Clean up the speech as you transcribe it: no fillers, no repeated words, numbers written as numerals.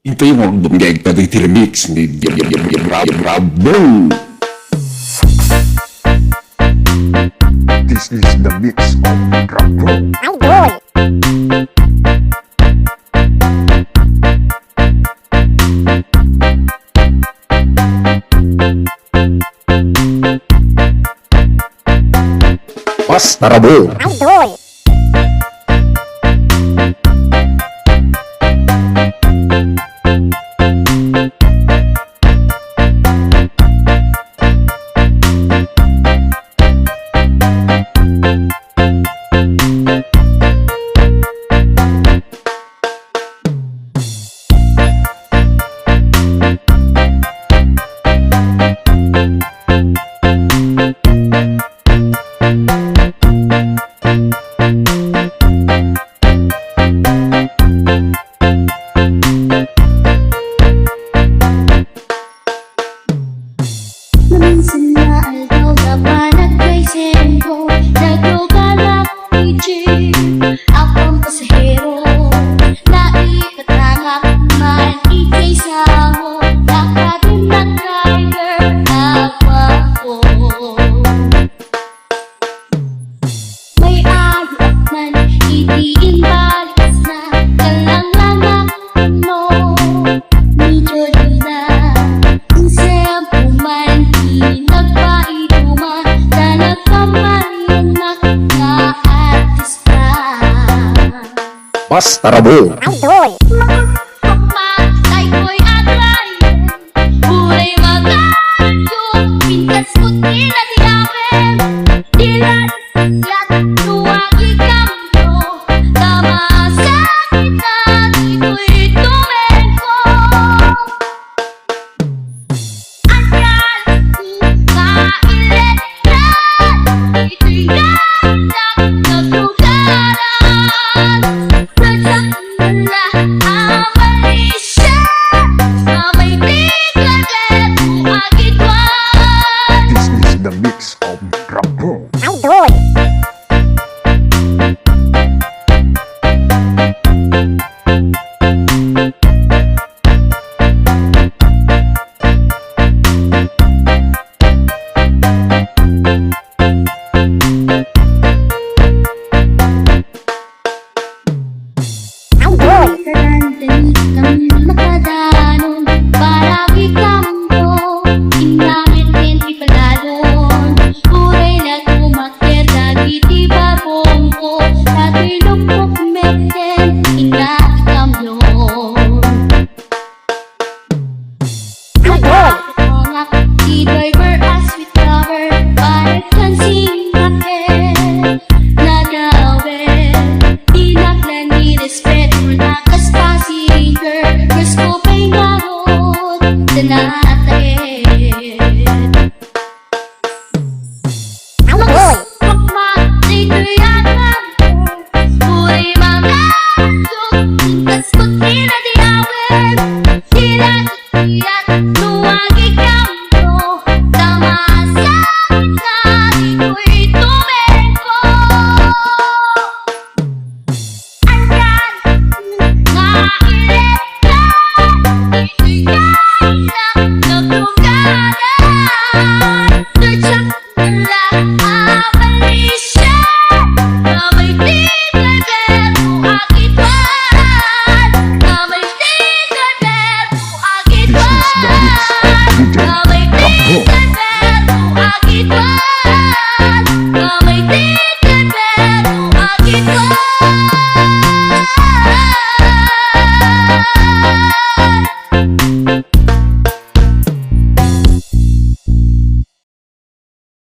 Ito yung bumiyay pa di remix ni Bravo. This is the mix of Bravo. Idol. Basta Rabo. Idol. Sila aldaw dapat kay sento naglugalak ni jeep akong pasahero naipatangak man ikay saho nakagin na driver ako may ayok man itiin balis na kalang lang no medyo na kung siyempre man nagpaiduman na nagkamayong naka-artista Basta Rabo. Idol. Pagpatay ko'y atay Buray magkakyo Pintas puti na diyamen Dilan siya Tuwagi kamyo Tama sa kita Dito'y tumengko Anyan kailet na Ito'y landak na lugaran Sadyang